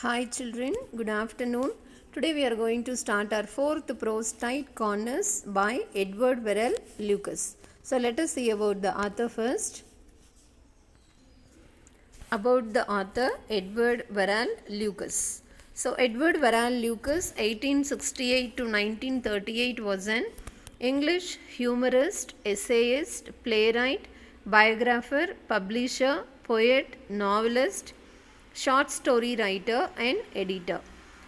Hi children, good afternoon. Today we are going to start our fourth prose tight corners by Edward Verrall Lucas. So let us see about the author first. About the author Edward Verrall Lucas. So Edward Verrall Lucas 1868 to 1938 was an English humorist, essayist, playwright, biographer, publisher, poet, novelist, short story writer and editor.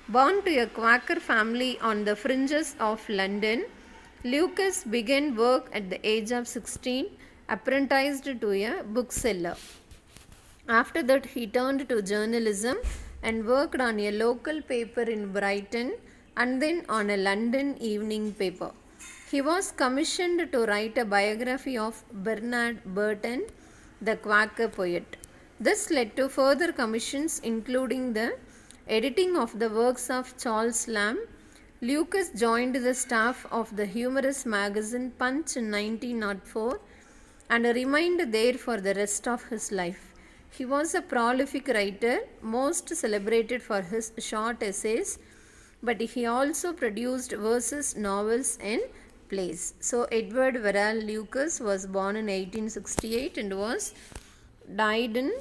Born to a Quaker family on the fringes of London, Lucas began work at the age of 16, apprenticed to a bookseller. After that, he turned to journalism and worked on a local paper in Brighton and then on a London evening paper. He was commissioned to write a biography of Bernard Burton, the Quaker poet. This led to further commissions, including the editing of the works of Charles Lamb. Lucas joined the staff of the humorous magazine Punch in 1904 and remained there for the rest of his life. He was a prolific writer, most celebrated for his short essays, but he also produced verses, novels, and plays. So, Edward Verrall Lucas was born in 1868 and was died in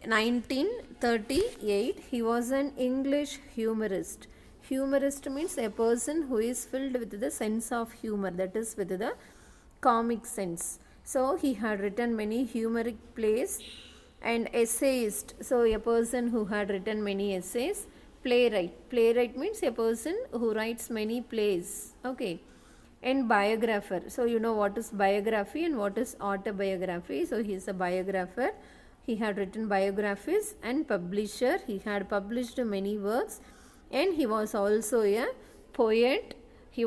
1938. He was an English humorist. Humorist means a person who is filled with the sense of humor, that is, with the comic sense. So, he had written many humoric plays and essayist. So, a person who had written many essays. Playwright means a person who writes many plays. Okay. And biographer. So, you know what is biography and what is autobiography. So, he is a biographer. He had written biographies and publisher. He had published many works and he was also a poet. He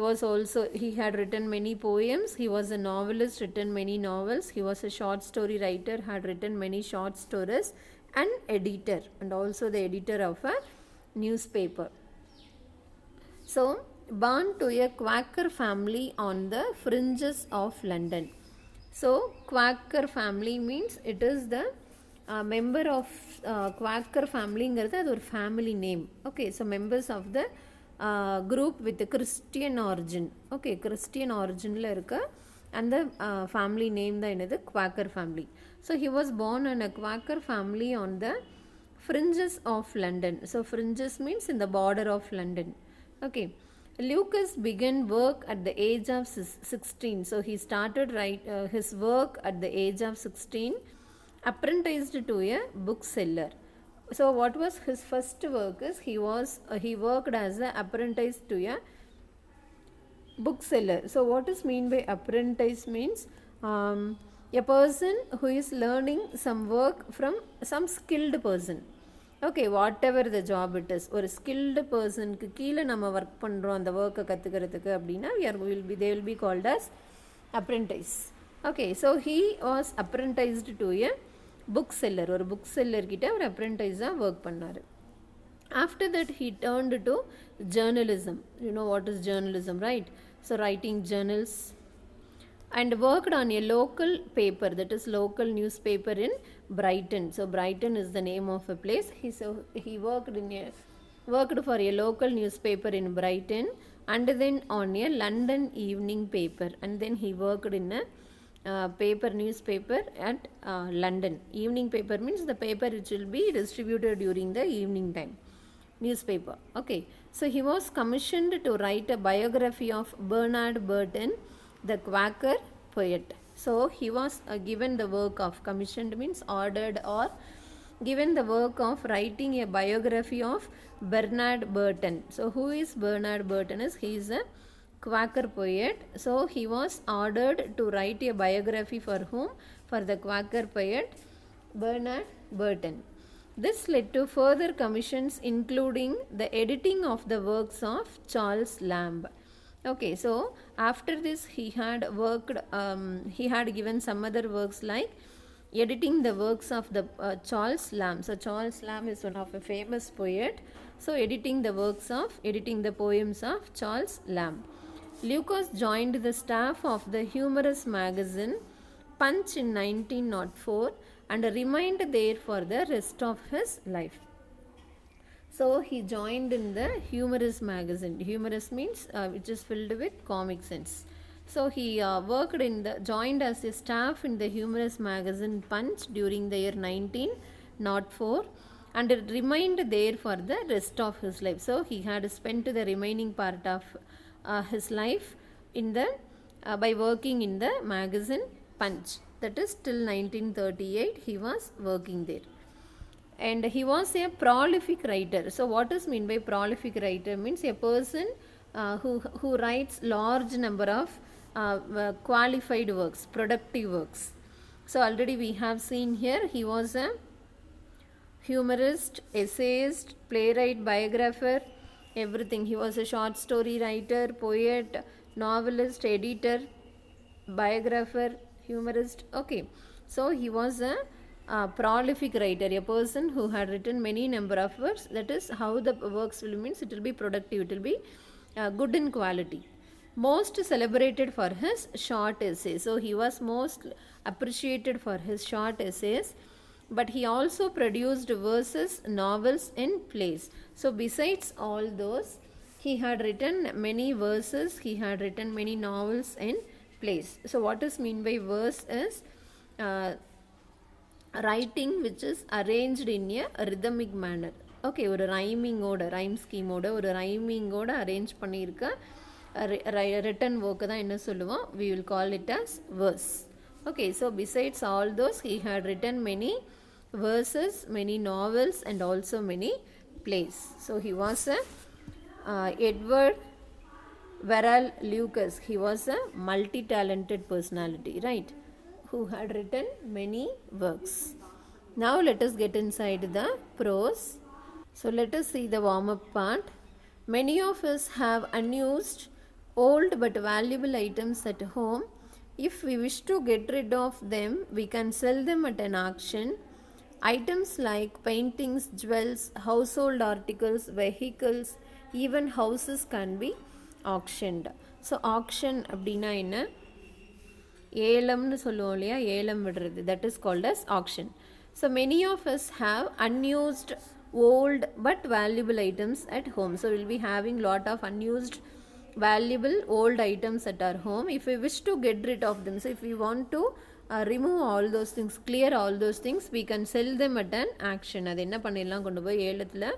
had written many poems. He was a novelist, written many novels. He was a short story writer, had written many short stories, and editor, and also the editor of a newspaper. So, born to a Quaker family on the fringes of London. So, Quaker family means it is the member of Quaker family-ங்கிறது அது ஒரு family name. Okay, so members of the group with Christian origin. Okay, Christian originல இருக்க அந்த family name தான் என்னது Quaker family. So he was born in a Quaker family on the fringes of London. So fringes means in the border of London. Okay. Lucas began work at the age of 16. So he started his work at the age of 16, apprenticed to a bookseller. So what was his first work is he worked as an apprentice to a bookseller. So what is mean by apprentice means a person who is learning some work from some skilled person. Okay, whatever the job it is, ஒரு skilled person க்கு கீழே நம்ம work பண்ணுறோம் அந்த ஒர்க்கை கற்றுக்கிறதுக்கு அப்படின்னா they will be called as apprentice. Okay, so he was apprenticed to a bookseller. ஒரு bookseller கிட்ட ஒரு apprentice-ஆக ஒர்க் பண்ணார். After that he turned to journalism. You know what is journalism, right? So writing journals and worked on a local paper, that is local newspaper in Brighton. So Brighton is the name of a place. He worked for a local newspaper in Brighton and then on a London evening paper, and then he worked in a newspaper at London. Evening paper means the paper which will be distributed during the evening time. Newspaper. Okay. So he was commissioned to write a biography of Bernard Burton, the Quaker poet. So he was given the work of commissioned means ordered or given the work of writing a biography of Bernard Burton. So who is Bernard Burton? He is a Quaker poet. So he was ordered to write a biography for whom? For the Quaker poet Bernard Burton. This led to further commissions, including the editing of the works of Charles Lamb. Okay, so after this he had given some other works like editing the works of the Charles Lamb. So Charles Lamb is one of a famous poet. So editing the poems of Charles Lamb. Lucas joined the staff of the humorous magazine Punch in 1904 and remained there for the rest of his life. So he joined in the humorous magazine. Humorous means which is filled with comic sense. So he joined as a staff in the humorous magazine Punch during the year 1904 and remained there for the rest of his life. So he had spent the remaining part of his life in the by working in the magazine Punch. That is till 1938 he was working there. And he was a prolific writer. So what is mean by prolific writer? Means a person who writes large number of qualified works, productive works. So already we have seen here he was a humorist, essayist, playwright, biographer, everything. He was a short story writer, poet, novelist, editor, biographer, humorist. Okay, so he was a prolific writer, a person who had written many number of works. That is how the works will means it will be productive, it will be good in quality. Most celebrated for his short essays. So he was most appreciated for his short essays, but he also produced verses, novels and plays. So besides all those, he had written many verses, he had written many novels and plays. So what is mean by verse is writing which is arranged in a rhythmic manner. Okay, ஒரு ரைமிங்கோட rhyme ஸ்கீமோட ஒரு ரைமிங்கோட arrange பண்ணியிருக்க return work தான் என்ன சொல்லுவோம், we will call it as verse. Okay, so besides all those he had written many verses, many novels and also many plays. So he was a Edward Verrall Lucas. He was a multi-talented personality, right, who had written many works. Now let us get inside the prose. So let us see the warm-up part. Many of us have unused, old but valuable items at home. If we wish to get rid of them, we can sell them at an auction. Items like paintings, jewels, household articles, vehicles, even houses can be auctioned. So auction அப்படின்னா என்ன, ஏலம்னு சொல்லுவோம் இல்லையா, ஏலம் விடுறது, that is called as auction. So many of us have unused, old but valuable items at home. So we'll be having lot of unused, valuable, old items at our home. If we wish to get rid of them, so if we want to remove all those things, clear all those things, we can sell them at an auction. அது என்ன பண்ணிடலாம், கொண்டு போய் ஏலத்தில்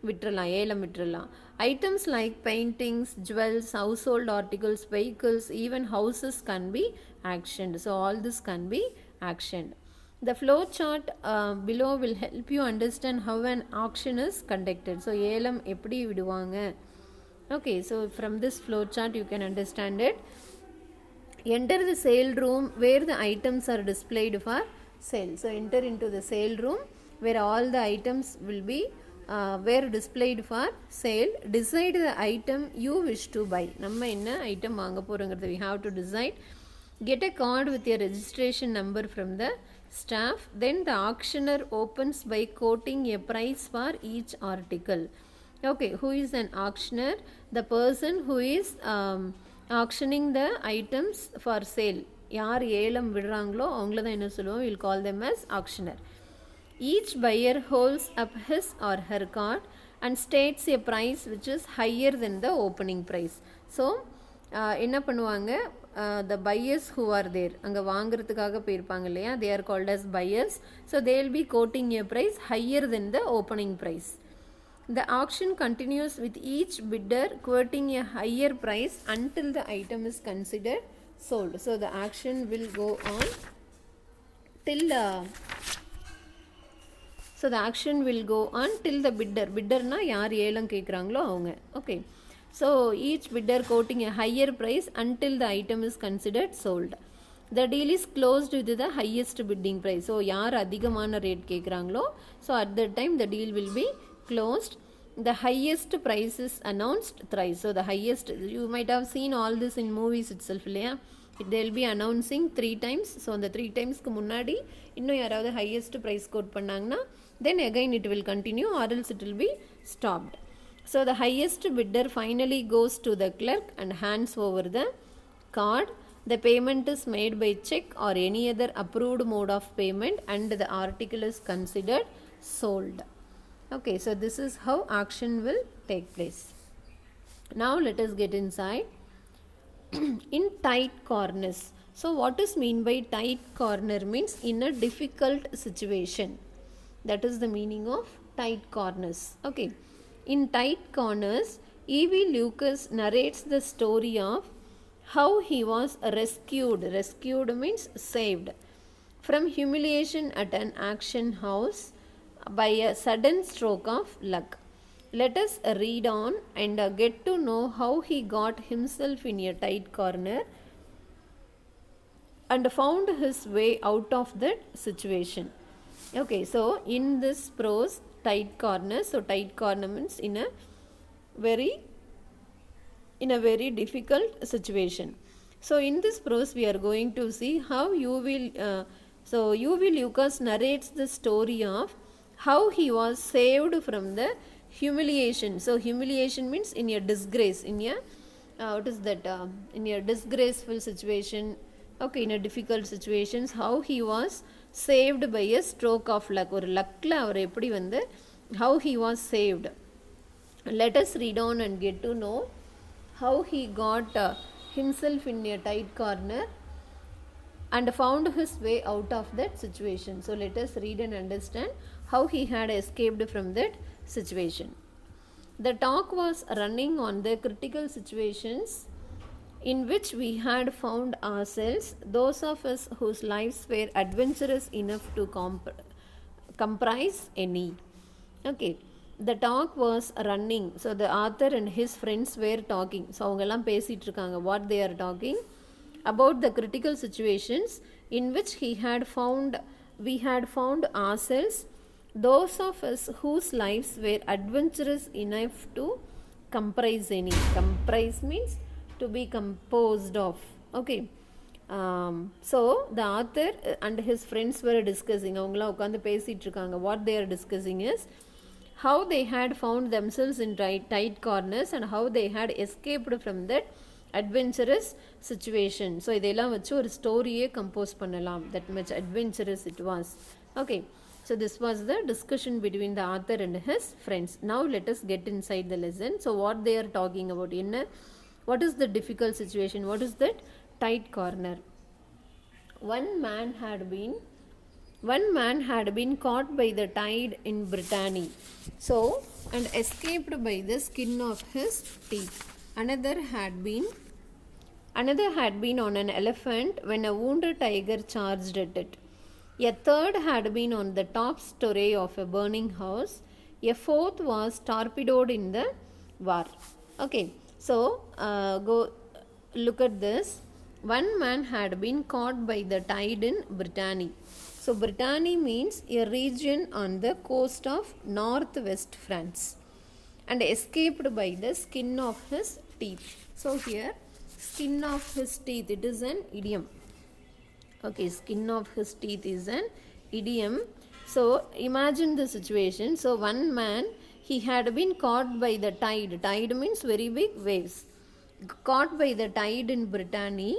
விட்டுறலாம், ஏலம் விட்டுறலாம். Items like paintings, jewels, household articles, vehicles, even houses can be auctioned. So all this can be auctioned. The flow chart below will help you understand how an auction is conducted. So ஏலம் எப்படி விடுவாங்க. Okay, so from this flow chart you can understand it. Enter the sale room where the items are displayed for sale. So enter into the sale room where all the items will be were displayed for sale. Decide the item you wish to buy. நம்ம என்ன item வாங்க போறோங்கிறது we have to decide. Get a card with your registration number from the staff. Then the auctioneer opens by quoting a price for each article. Okay, who is an auctioneer? The person who is auctioning the items for sale. யார் ஏலம் விடுறாங்களோ அவங்கள தான் என்ன சொல்லுவோம், we'll call them as auctioneer. Each buyer holds up his or her card and states a price which is higher than the opening price. So என்ன பண்ணுவாங்க, the buyers who are there, அங்கே வாங்குறதுக்காக போயிருப்பாங்க இல்லையா, they are called as buyers. So they will be quoting a price higher than the opening price. The auction continues with each bidder quoting a higher price until the item is considered sold. So the auction will go on till so the auction will go on till the bidder na யார் ஏலம் கேட்குறாங்களோ அவங்க. Okay, so each bidder quoting a higher price until the item is considered sold. The deal is closed with the highest bidding price. So யார் அதிகமான rate கேட்குறாங்களோ, so at that time the deal will be closed. The highest price is announced thrice. So the highest, you might have seen all this in movies itself இல்லையா, they will be announcing 3 times. So அந்த 3 timesக்கு முன்னாடி இன்னும் யாராவது highest price quote பண்ணாங்கன்னா then again it will continue or else it will be stopped. So the highest bidder finally goes to the clerk and hands over the card. The payment is made by check or any other approved mode of payment and the article is considered sold. Okay, so this is how action will take place. Now let us get inside. In tight corners. So what is mean by tight corner means in a difficult situation. That is the meaning of tight corners. Okay. In tight corners, E.V. Lucas narrates the story of how he was rescued. Rescued means saved from humiliation at an auction house by a sudden stroke of luck. Let us read on and get to know how he got himself in a tight corner and found his way out of that situation. Okay, so in this prose, tight corner. So tight corner means in a very difficult situation. So in this prose, we are going to see how U.V. Lucas narrates the story of how he was saved from the humiliation. So humiliation means in a disgrace, in a in a disgraceful situation. Okay, in a difficult situations, how he was saved by a stroke of luck. Or luckla அவர் எப்படி வந்து how he was saved. Let us read on and get to know how he got himself in a tight corner and found his way out of that situation. So let us read and understand how he had escaped from that situation. The talk was running on the critical situations in which we had found ourselves, those of us whose lives were adventurous enough to comprise any. Okay. The talk was running. So the author and his friends were talking. So அவங்கெல்லாம் பேசிட்டு இருக்காங்க. What they are talking about the critical situations in which we had found ourselves, those of us whose lives were adventurous enough to comprise any. Comprise means to be composed of. Okay. So the author and his friends were discussing. அவங்கெல்லாம் உட்கார்ந்து பேசிட்டு இருக்காங்க. What they are discussing is how they had found themselves in tight corners and how they had escaped from that adventurous situation. So இதெல்லாம் வச்சு ஒரு ஸ்டோரியே compose பண்ணலாம். That much adventurous it was. Okay. So this was the discussion between the author and his friends. Now let us get inside the lesson. So what they are talking about, what is the difficult situation? What is that tight corner? One man had been caught by the tide in Brittany, so and escaped by the skin of his teeth. Another had been on an elephant when a wounded tiger charged at it. A third had been on the top story of a burning house. A fourth was torpedoed in the war. Okay, so go look at this. One man had been caught by the tide in Brittany. So Brittany means a region on the coast of northwest France, and escaped by the skin of his teeth. So here skin of his teeth, it is an idiom. Okay, skin of his teeth is an idiom. So imagine the situation. So one man, he had been caught by the tide. Tide means very big waves. Caught by the tide in Brittany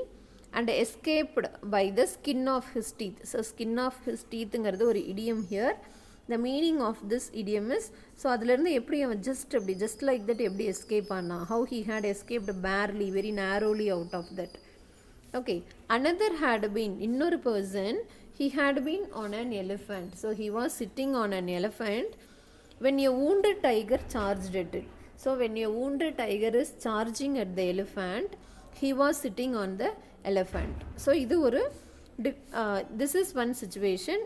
and escaped by the skin of his teeth. So skin of his teeth ங்கிறது ஒரு idiom here. The meaning of this idiom is, so அதிலிருந்து எப்படி அவன் just like that எப்படி escape ஆனா, how he had escaped barely, very narrowly out of that. Okay, another had been, இன்னொரு person, he had been on an elephant. So he was sitting on an elephant when a wounded tiger charged at it. So when a wounded tiger is charging at the elephant, he was sitting on the elephant. So இது ஒரு this is one situation,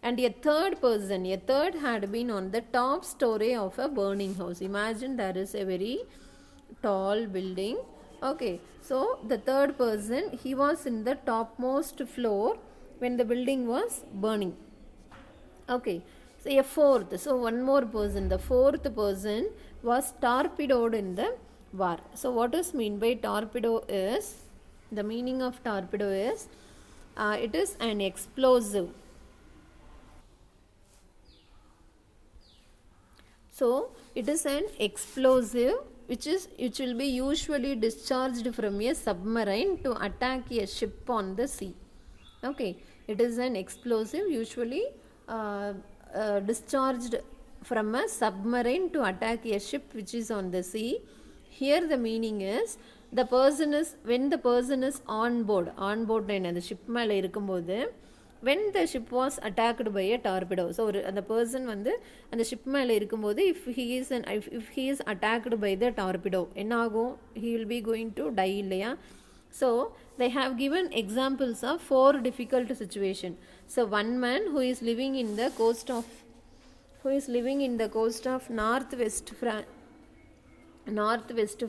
and a third had been on the top story of a burning house. Imagine there is a very tall building. Okay, so the third person, he was in the topmost floor when the building was burning. Okay, so a fourth, so one more person, the fourth person was torpedoed in the war. So what is mean by torpedo is, the meaning of torpedo is it is an explosive. So it is an explosive which will be usually discharged from a submarine to attack a ship on the sea. Okay, it is an explosive usually discharged from a submarine to attack a ship which is on the sea. Here the meaning is when the person is on board என்ன அந்த ship மேலே இருக்கும்போது when the ship was attacked by a torpedo. So அந்த person வந்து அந்த ship மேலே இருக்கும்போது if he is attacked by the torpedo என்ன ஆகும்? he will be going to die இல்லையா? So they have given examples of 4 difficult situations. So one man who is living in the coast of northwest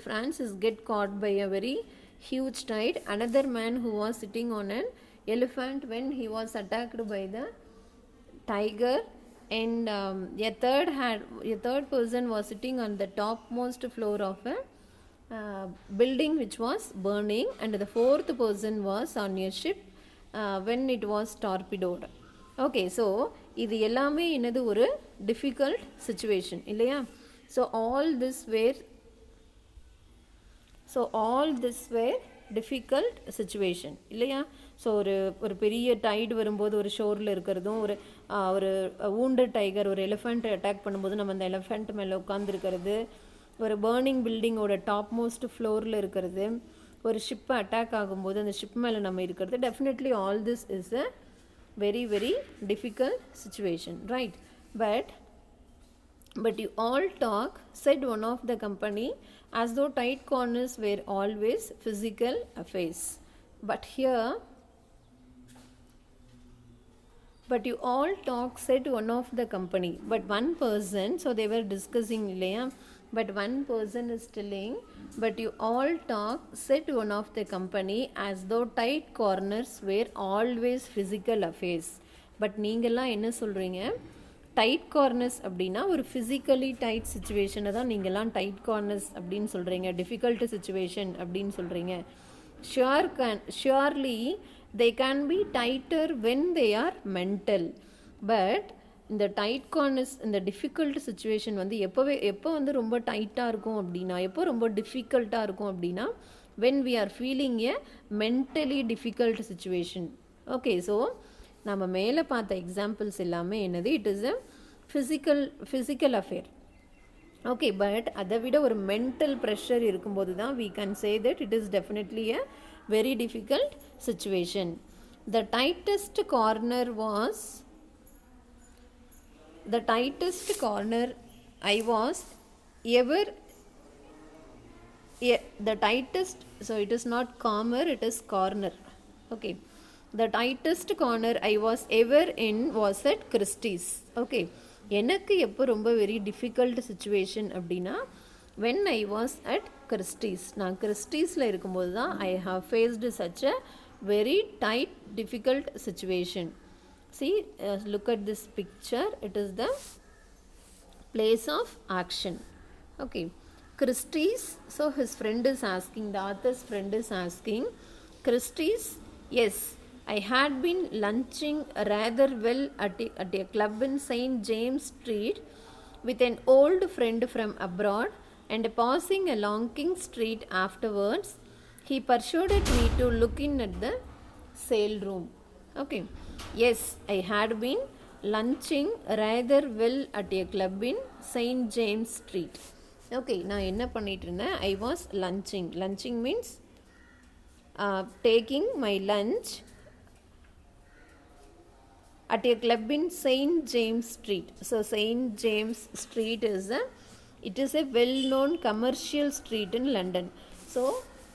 France is get caught by a very huge tide. Another man who was sitting on an elephant when he was attacked by the tiger, and a third person was sitting on the topmost floor of a building which was burning, and the fourth person was on a ship when it was torpedoed. Okay, so இது எல்லாமே என்னது ஒரு difficult situation இல்லையா? So all this were difficult situation இல்லையா? So ஒரு பெரிய Tide வரும்போது ஒரு ஷோரில் இருக்கிறதும் ஒரு wounded டைகர் ஒரு எலிஃபண்ட் அட்டாக் பண்ணும்போது நம்ம அந்த எலிஃபண்ட் மேலே உட்காந்துருக்கிறது, ஒரு பேர்னிங் பில்டிங்கோட டாப் மோஸ்ட் ஃப்ளோரில் இருக்கிறது, ஒரு ஷிப்பை அட்டாக் ஆகும்போது அந்த ஷிப் மேலே நம்ம இருக்கிறது, definitely all this is a very very difficult situation, right? But you all talk, said one of the company, as though tight corners were always physical affairs. But you all talk, said one of the company. But one person, so they were discussing இல்லையா? But one person is telling, but you all talk, said one of the company, as though tight corners were always physical affairs. But நீங்கள்லாம் என்ன சொல்கிறீங்க? Tight corners அப்படின்னா ஒரு physically tight சுச்சுவேஷனை தான் நீங்கள்லாம் tight corners அப்படின்னு சொல்கிறீங்க, டிஃபிகல்ட் சுச்சுவேஷன் அப்படின்னு சொல்கிறீங்க. Surely they can be tighter when they are mental, but இந்த டைட் கார்னர்ஸ் இந்த டிஃபிகல்ட் சுச்சுவேஷன் வந்து எப்போ வந்து ரொம்ப டைட்டாக இருக்கும் அப்படின்னா, எப்போ ரொம்ப டிஃபிகல்ட்டாக இருக்கும் அப்படின்னா when we are feeling a mentally difficult situation. Okay, so நம்ம மேலே பார்த்த எக்ஸாம்பிள்ஸ் எல்லாமே என்னது? It is a physical affair. Okay, but அதை விட ஒரு மென்டல் ப்ரெஷர் இருக்கும்போது தான் we can say that it is definitely a very difficult situation. The tightest corner I was ever the tightest, so it is not calmer, it is corner. Okay, the tightest corner I was ever in was at Christie's. Okay, எனக்கு எப்போ ரொம்ப very difficult situation அப்படின்னா when I was at Christie's, நான் கிறிஸ்டீஸில் இருக்கும்போது தான் I have faced such a very tight difficult situation. See, look at this picture, it is the place of action. Okay, Christie's, so his friend is asking, the author's friend is asking, Christie's, yes, I had been lunching rather well at a club in St. James Street with an old friend from abroad, and passing along King Street afterwards, he persuaded me to look in at the sale room. Okay, yes, I had been lunching rather well at a club in St. James Street. Okay, நான் என்ன பண்ணிட்டு இருந்தேன்? I was lunching means taking my lunch at a club in St. James Street. So St. James Street is a well-known commercial street in London. So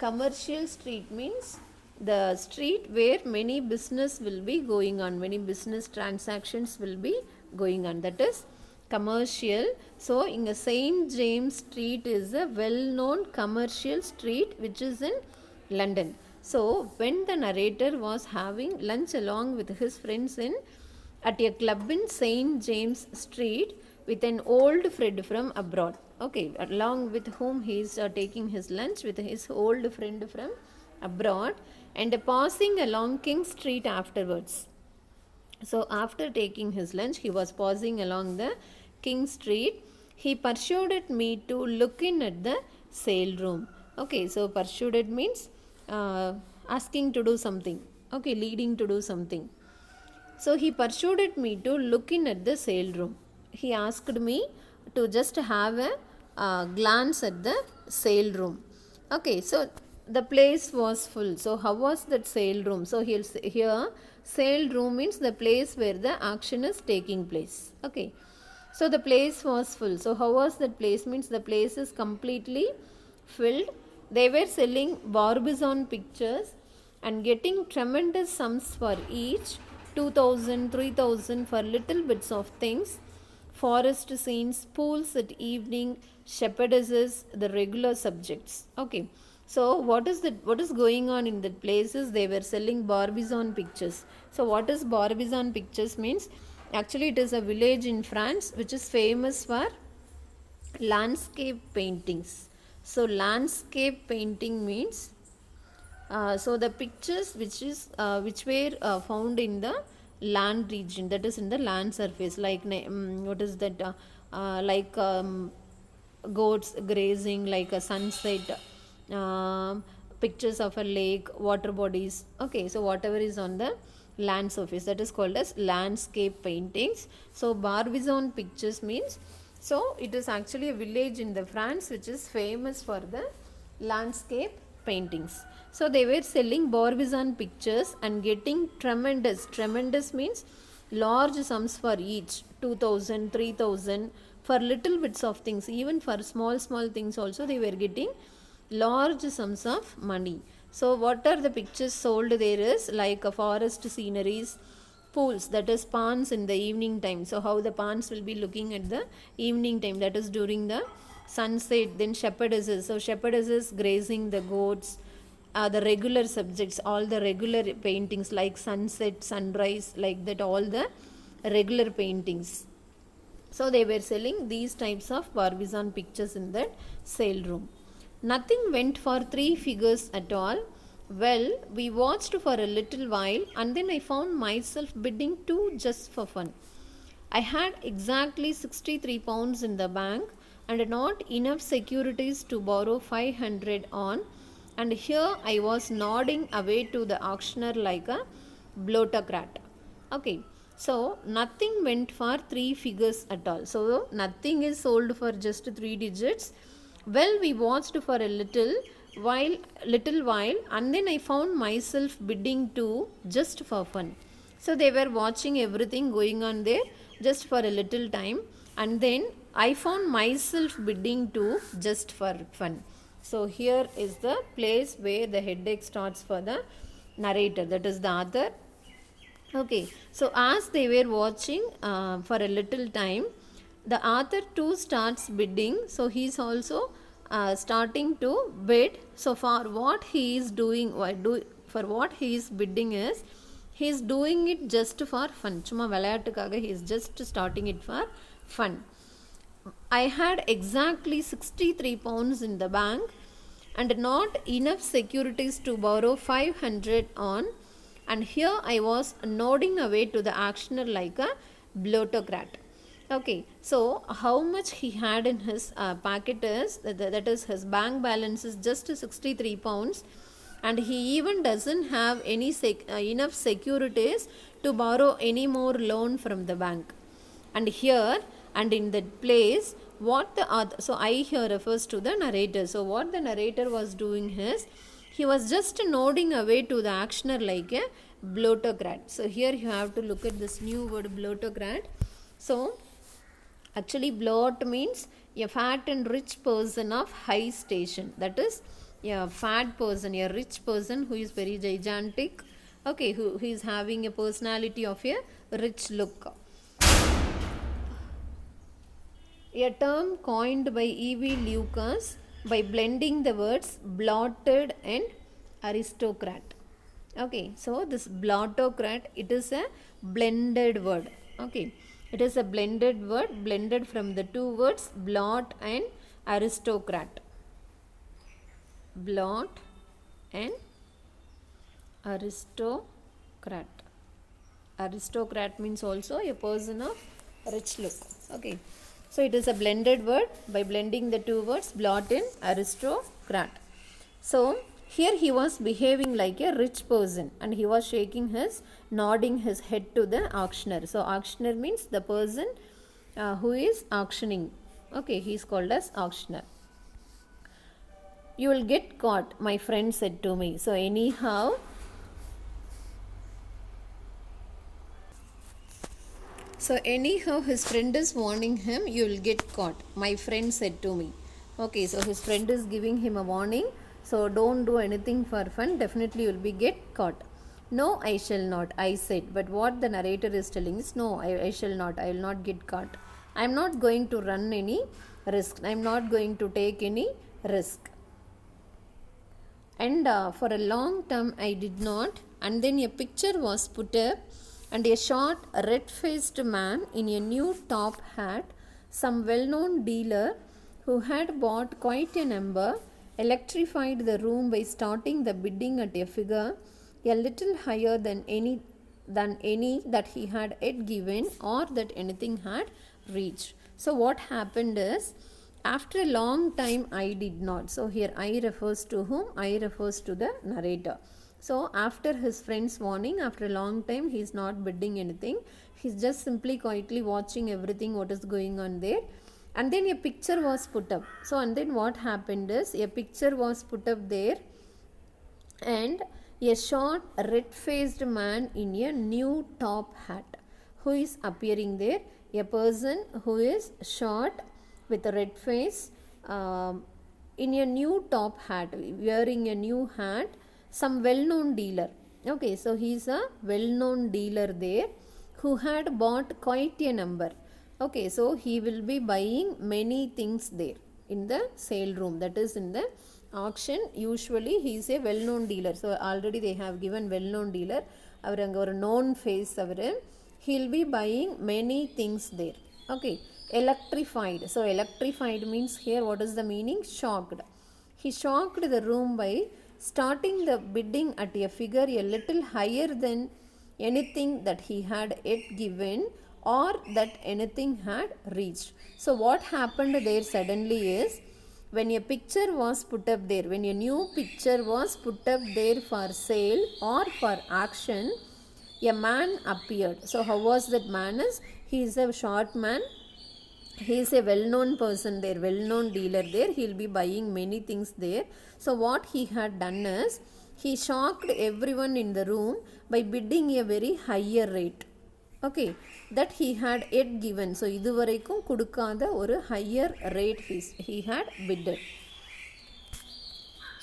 commercial street means the street where many business will be going on, many business transactions will be going on, that is commercial. So in St. James Street is a well-known commercial street which is in London. So when the narrator was having lunch along with his friends at a club in St. James Street with an old friend from abroad, okay, along with whom he is taking his lunch with his old friend from abroad, and passing along King Street afterwards. So after taking his lunch, he was passing along the King Street. He persuaded me to look in at the sale room. Okay, so persuaded means asking to do something, okay, leading to do something. So he persuaded me to look in at the sale room. He asked me to just have a glance at the sale room. Okay, so the place was full. So how was that sale room? So here sale room means the place where the action is taking place. Okay, so the place was full. So how was that place? Means the place is completely filled. They were selling Barbizon pictures and getting tremendous sums for each, 2,000, 3,000 for little bits of things, forest scenes, pools at evening, shepherdesses, the regular subjects. Okay, so what is going on in the places? They were selling Barbizon pictures. So what is Barbizon pictures means? Actually it is a village in France which is famous for landscape paintings. So landscape painting means so the pictures which were found in the land region, that is in the land surface, like what is that like goats grazing, like a sunset, pictures of a lake, water bodies. Okay, so whatever is on the land surface, that is called as landscape paintings. So Barbizon pictures means, so it is actually a village in the France which is famous for the landscape paintings. So they were selling Barbizon pictures and getting tremendous means large sums for each, 2,000, 3,000 for little bits of things. Even for small things also they were getting large sums of money. So what are the pictures sold there is like a forest sceneries, pools, that is ponds in the evening time. So how the ponds will be looking at the evening time, that is during the sunset. Then shepherdesses, so shepherdesses grazing the goats, the regular subjects, all the regular paintings like sunset, sunrise, like that, all the regular paintings. So they were selling these types of Barbizon pictures in that sale room. Nothing went for 3 figures at all. Well, we watched for a little while and then I found myself bidding 2 just for fun. I had exactly 63 pounds in the bank and not enough securities to borrow 500 on, and here I was nodding away to the auctioneer like a bloatocrat. Okay, so nothing went for 3 figures at all. So nothing is sold for just 3 digits. Well, we watched for a little while and then I found myself bidding 2 just for fun. So they were watching everything going on there just for a little time and then I found myself bidding 2 just for fun. So here is the place where the headache starts for the narrator, that is the author. Okay, so as they were watching for a little time, the author too starts bidding. So he is also starting to bid. So for what he is doing, for what he is bidding is, he is doing it just for fun. Chuma vilayattukaga he is just starting it for fun. I had exactly 63 pounds in the bank and not enough securities to borrow 500 on, and here I was nodding away to the auctioneer like a bloatocrat. Okay, so how much he had in his packet is, that is his bank balance is just 63 pounds and he even doesn't have any enough securities to borrow any more loan from the bank. And here and in that place, what the author, so I here refers to the narrator. So what the narrator was doing is, he was just nodding away to the auctioneer like a bloatocrat. So here you have to look at this new word bloatocrat. So actually bloat means a fat and rich person of high station, that is a fat person, a rich person who is very gigantic, okay, who is having a personality of a rich look. A term coined by E.V. Lucas by blending the words blotted and aristocrat. Okay, so this bloatocrat, it is a blended word. Okay, it is a blended word, blended from the 2 words blot and aristocrat. Blot and aristocrat. Aristocrat means also a person of rich look. Okay, so it is a blended word by blending the 2 words blot and aristocrat. So Here he was behaving like a rich person and he was nodding his head to the auctioneer. So auctioneer means the person who is auctioning. Okay, he is called as auctioneer. You will get caught, my friend said to me. So anyhow, his friend is warning him, you will get caught, my friend said to me. Okay, so his friend is giving him a warning. So don't do anything for fun, definitely you will be get caught. No, I shall not, I said. But what the narrator is telling is, no, I shall not, I will not get caught. I am not going to run any risk. I am not going to take any risk. And for a long time I did not. And then a picture was put up, and a short red-faced man in a new top hat, some well-known dealer who had bought quite a number, electrified the room by starting the bidding at a figure a little higher than any that he had yet given or that anything had reached. So what happened is, after a long time I did not. So here I refers to whom? I refers to the narrator. So after his friend's warning, after a long time he is not bidding anything. He is just simply quietly watching everything what is going on there. And then a picture was put up. So and then what happened is, a picture was put up there, and a short red-faced man in a new top hat who is appearing there. A person who is short with a red face in a new top hat, wearing a new hat, some well-known dealer. Okay, so he is a well-known dealer there who had bought quite a number. Okay, so he will be buying many things there in the sale room, that is in the auction. Usually he is a well-known dealer. So already they have given well-known dealer. அவர் அங்கே ஒரு known face our. He will be buying many things there. Okay, electrified. So electrified means here what is the meaning? Shocked. He shocked the room by starting the bidding at a figure a little higher than anything that he had yet given or that anything had reached. So what happened there suddenly is, when a picture was put up there, when a new picture was put up there for sale or for auction, a man appeared. So how was that man? He is a short man. He is a well-known person there, well-known dealer there. He will be buying many things there. So what he had done is, he shocked everyone in the room by bidding a very higher rate. Okay, that he had yet given. So இதுவரைக்கும் கொடுக்காத ஒரு higher rate he had bidded.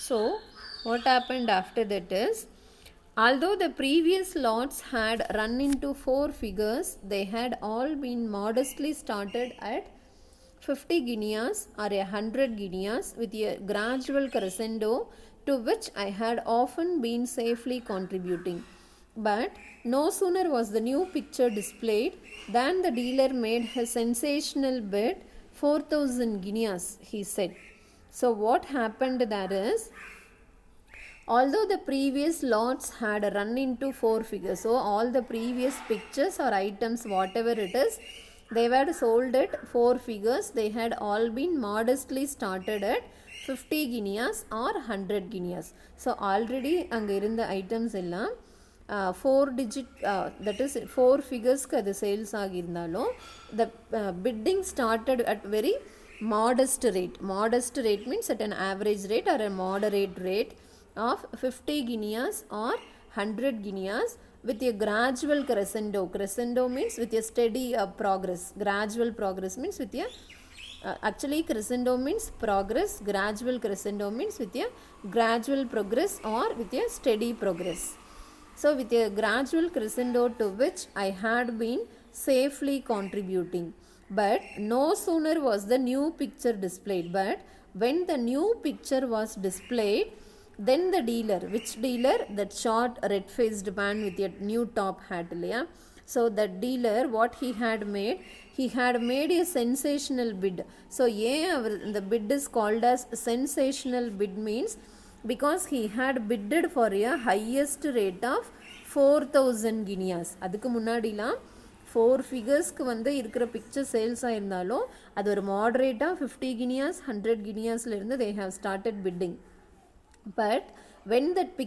So what happened after that is, although the previous lots had run into 4 figures, they had all been modestly started at 50 guineas or 100 guineas with a gradual crescendo to which I had often been safely contributing. But no sooner was the new picture displayed than the dealer made his sensational bid, 4,000 guineas, he said. So what happened there is, although the previous lots had run into 4 figures, so all the previous pictures or items, whatever it is, they were sold at 4 figures. They had all been modestly started at 50 guineas or 100 guineas. So already அங்கே இருந்த items எல்லாம் 4 digit, that is 4 figures க்கு அது sales ஆகியிருந்தாலும், the bidding started at very modest rate. Modest rate means at an average rate or a moderate rate of 50 guineas or 100 guineas with a gradual crescendo. Crescendo means with a steady progress. Gradual progress means with a actually crescendo means progress. Gradual crescendo means with a gradual progress or with a steady progress. So with a gradual crescendo to which I had been safely contributing. But no sooner was the new picture displayed, but when the new picture was displayed, then the dealer, which dealer? That short red-faced man with a new top hat. So that dealer, what he had made a sensational bid. So the bid is called as sensational bid means because he had bidded for a highest rate of 4,000 guineas. அதுக்கு முன்னாடிலாம் 4 ஃபிகர்ஸ்க்கு வந்து இருக்கிற picture sales ஆயிருந்தாலும் அது ஒரு மாடரேட்டாக 50 guineas 100 guineasல இருந்து they have started bidding. But when that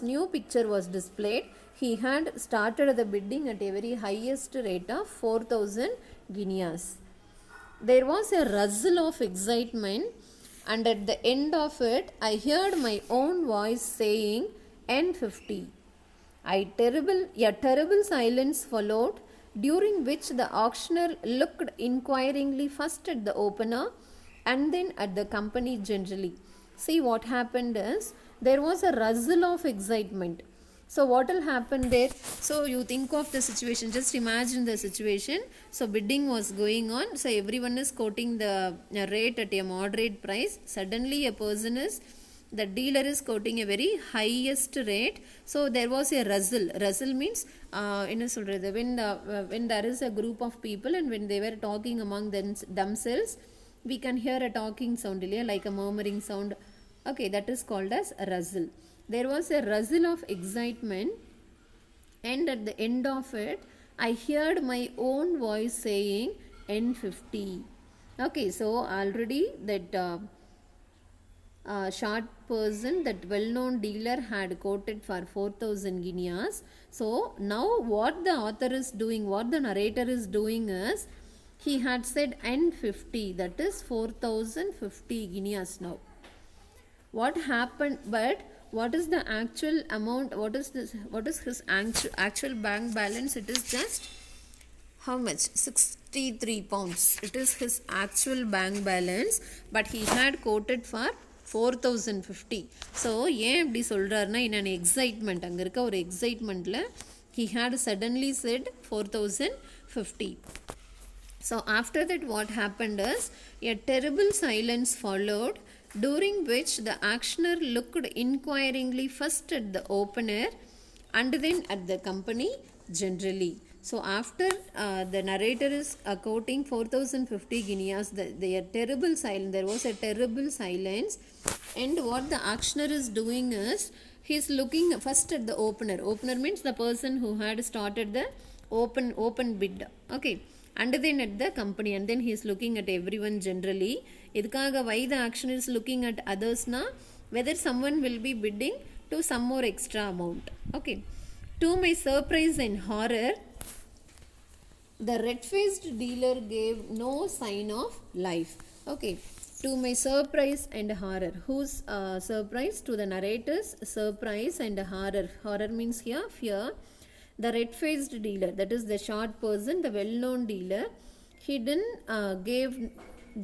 new picture was displayed, he had started the bidding at a very highest rate of 4,000 guineas. There was a rustle of excitement, and at the end of it, I heard my own voice saying, N50. A terrible silence followed, during which the auctioneer looked inquiringly first at the opener and then at the company generally. See, what happened is, there was a rustle of excitement. So what will happen there? So you think of the situation, just imagine the situation. So bidding was going on, so everyone is quoting the rate at a moderate price. Suddenly the dealer is quoting a very highest rate. So there was a rustle means when there is a group of people and when they were talking among themselves, we can hear a talking sound, like a murmuring sound. Okay, that is called as a rustle. There was a rustle of excitement, and at the end of it, I heard my own voice saying N50. Okay, so already that short person, that well-known dealer, had quoted for 4,000 guineas. So now what the author is doing, what the narrator is doing is, he had said N50, that is 4,050 guineas now. What happened, but what is the actual amount, what is his actual bank balance? It is just how much? 63 pounds. It is his actual bank balance, but he had quoted for 4,050. So ஏன் இப்படி சொல்றாருன்னா, in an excitement, அங்க இருக்க ஒரு எக்ஸைட்மெண்ட்ல he had suddenly said 4,050. So after that, what happened is, a terrible silence followed, during which the auctioneer looked inquiringly first at the opener and then at the company generally. So after the narrator is quoting 4,050 guineas, there was a terrible silence, and what the auctioneer is doing is, he is looking first at the opener. Opener means the person who had started the open bid. Okay, and then at the company, and then he is looking at everyone generally. Idkaga, why the auctioneer is looking at others na, whether someone will be bidding to some more extra amount. Okay, to my surprise and horror, the red-faced dealer gave no sign of life. Okay, to my surprise and horror. Whose surprise? To the narrator's surprise and horror. Horror means here fear. The red-faced dealer, that is the short person, the well-known dealer, he didn't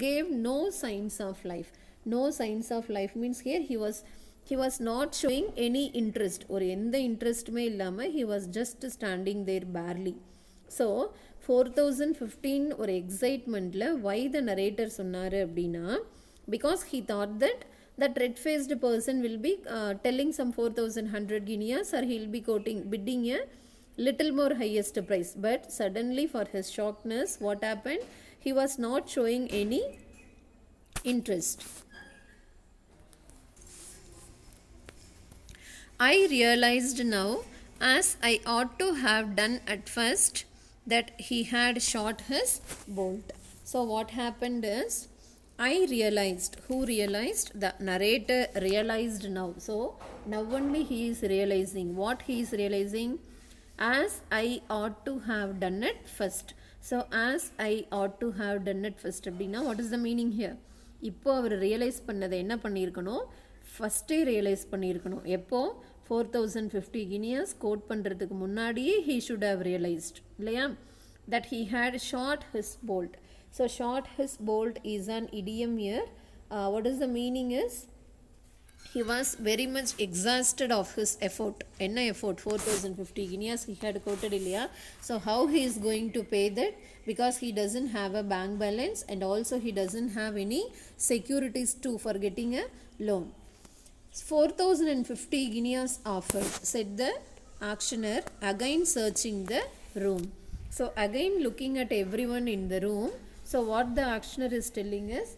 gave no signs of life. No signs of life means here he was not showing any interest, or எந்த இன்ட்ரெஸ்ட்டுமே இல்லாமல் he was just standing there barely. So 4,015 ஒரு எக்ஸைட்மெண்ட்டில் why the narrator சொன்னார் அப்படின்னா, because he thought that red-faced person will be telling some 4,100 guineas, or he will be bidding a little more highest price. But suddenly, for his shockness, what happened? He was not showing any interest. I realized now, as I ought to have done at first, that he had shot his bolt. So what happened is, I realized. Who realized? The narrator realized now. So now only he is realizing. What he is realizing? As I ought to have done it first. So as I ought to have done it first அப்படின்னா, what is the meaning here? இப்போ அவர் realise பண்ணதை என்ன பண்ணியிருக்கணும்? ஃபஸ்ட்டே realise பண்ணியிருக்கணும். எப்போ? 4,050 guineas code பண்ணுறதுக்கு முன்னாடியே he should have realized, இல்லையா? That he had shot his bolt. So shot his bolt is an idiom here. What is the meaning is, he was very much exhausted of his effort. Enna effort? 4,050 guineas he had quoted, இல்லையா? So how he is going to pay that? Because he doesn't have a bank balance, and also he doesn't have any securities too for getting a loan. 4,050 guineas offered, said the auctioneer, again searching the room. So again looking at everyone in the room. So what the auctioneer is telling is,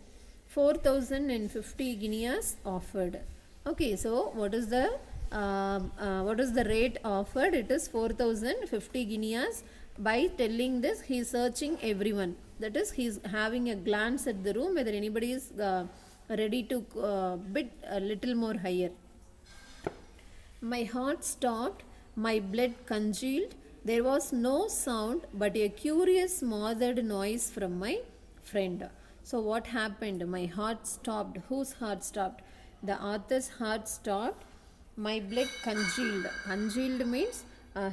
4,050 guineas offered. Okay, so what is the rate offered? It is 4,050 guineas. By telling this, he is searching everyone. That is, he is having a glance at the room whether anybody is ready to bid a little more higher. My heart stopped, my blood congealed. There was no sound but a curious smothered noise from my friend. So, what happened? My heart stopped. Whose heart stopped? The author's heart stopped. My blood congealed. Congealed means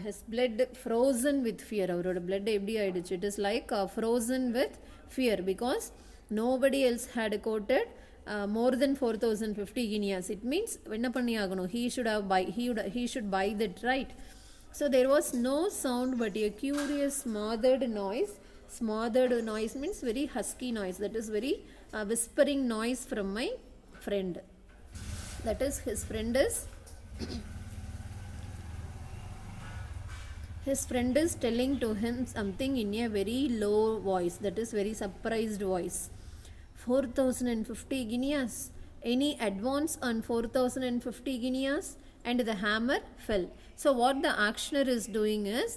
his blood frozen with fear. Our blood எப்படி ஆயிடுச்சு? It is like frozen with fear because nobody else had quoted more than 4050 guineas. It means என்ன பண்ணி ஆகணும்? He should buy that, right? So there was no sound but a curious smothered noise. Smothered noise means very husky noise, that is very whispering noise from my friend. That is his friend is telling to him something in a very low voice, that is very surprised voice. 4050 guineas. Any advance on 4050 guineas? And the hammer fell. So what the actioner is doing is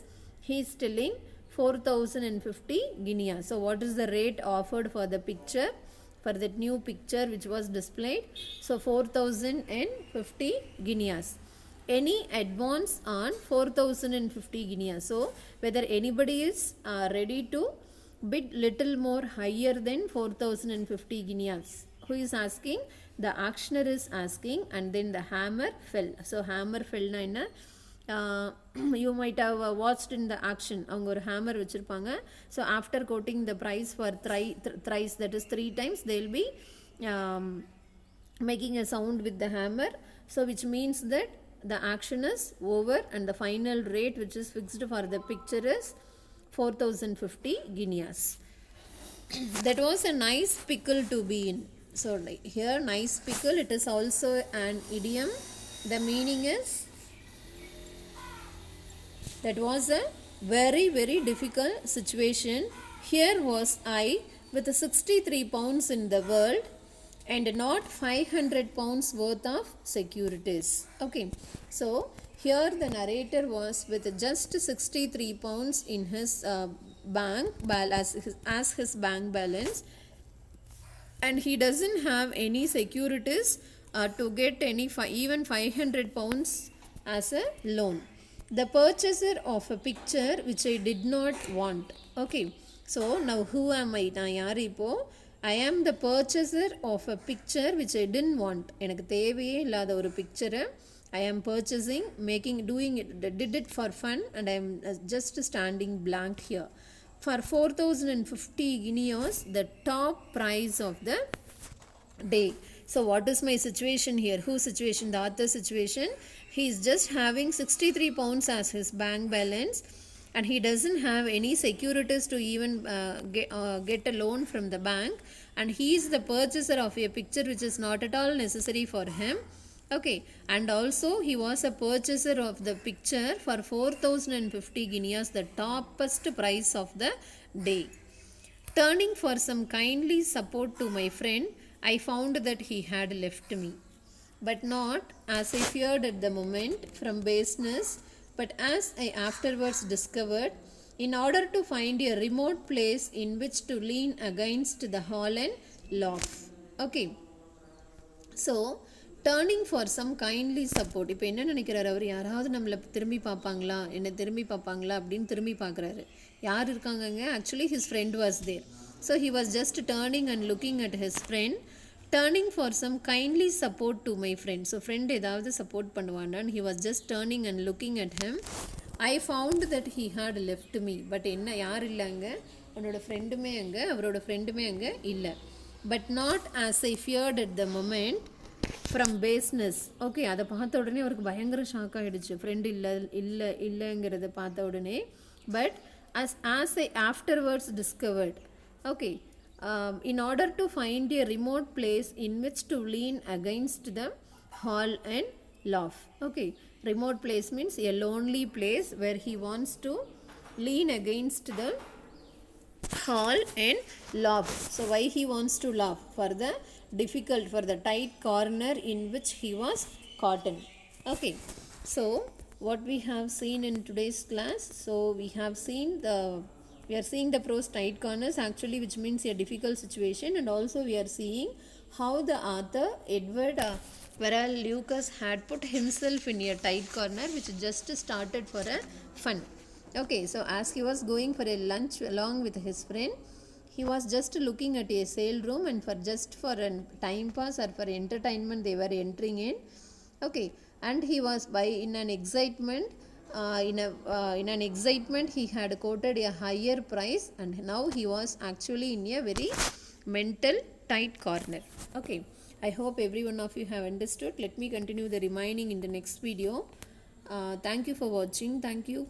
he is telling 4050 guineas. So what is the rate offered for the picture, for that new picture which was displayed? So 4050 guineas. Any advance on 4050 guineas. So whether anybody is ready to bid little more higher than 4050 guineas. Who is asking? The actioner is asking, and then the hammer fell. So hammer fell na enna? You might have watched in the action. அவங்க ஒரு hammer வச்சிருப்பாங்க. So after quoting the price for thrice, that is 3 times, they will be making a sound with the hammer. So which means that the action is over and the final rate which is fixed for the picture is 4050 guineas. That was a nice pickle to be in. So like here, nice pickle, it is also an idiom. The meaning is that was a very very difficult situation. Here was I with 63 pounds in the world and not 500 pounds worth of securities. Okay, so here the narrator was with just 63 pounds in his bank as his bank balance, and he doesn't have any securities to get any even 500 pounds as a loan. The purchaser of a picture which I did not want. Okay, so now who am I? நான் யார் இப்போ? I am the purchaser of a picture which I didn't want. எனக்கு தேவையே இல்லாத ஒரு பிக்சரை I am purchasing, did it for fun, and I am just standing blank here. For 4050 guineas, the top price of the day. So what is my situation here? Whose situation? The author's situation. He is just having 63 pounds as his bank balance, and he doesn't have any securities to even get a loan from the bank, and he is the purchaser of a picture which is not at all necessary for him. Okay, and also he was a purchaser of the picture for 4050 guineas, the topest price of the day. Turning for some kindly support to my friend, I found that he had left me, but not as I feared at the moment from baseness, but as I afterwards discovered, in order to find a remote place in which to lean against the hall and laugh. Okay, so turning for some kindly support. இப்போ என்ன நினைக்கிறாரு அவர்? யாராவது நம்மளை திரும்பி பார்ப்பாங்களா, என்ன திரும்பி பார்ப்பாங்களா அப்படின்னு திரும்பி பார்க்குறாரு. யார் இருக்காங்கங்க? Actually his friend was there. So he was just turning and looking at his friend. Turning for some kindly support to my friend. So friend ஏதாவது support பண்ணுவாண்டான். He was just turning and looking at him. I found that he had left me. But என்ன, யார் இல்லைங்க? அவனோட ஃப்ரெண்டுமே அங்கே, அவரோட ஃப்ரெண்டுமே அங்கே இல்லை. But not as I feared at the moment from baseness. Okay, அதை பார்த்த உடனே அவருக்கு பயங்கர ஷாக் ஆகிடுச்சு. ஃப்ரெண்டு இல்லைங்கிறத பார்த்த உடனே. But as I afterwards discovered. Okay, in order to find a remote place in which to lean against the hall and laugh. Okay, remote place means a lonely place where he wants to lean against the hall and laugh. So why he wants to laugh? For the tight corner in which he was caught in. Okay, so what we have seen in today's class, so we have seen the We are seeing the prose tight corners actually, which means a difficult situation, and also we are seeing how the author Edward Verral Lucas had put himself in a tight corner which just started for a fun. Okay, so as he was going for a lunch along with his friend, he was just looking at a sale room, and for a time pass or for entertainment they were entering in. Okay, and he was in an excitement he had quoted a higher price, and now he was actually in a very mental tight corner. Okay, I hope every one of you have understood. Let me continue the remaining in the next video. Thank you for watching. Thank you.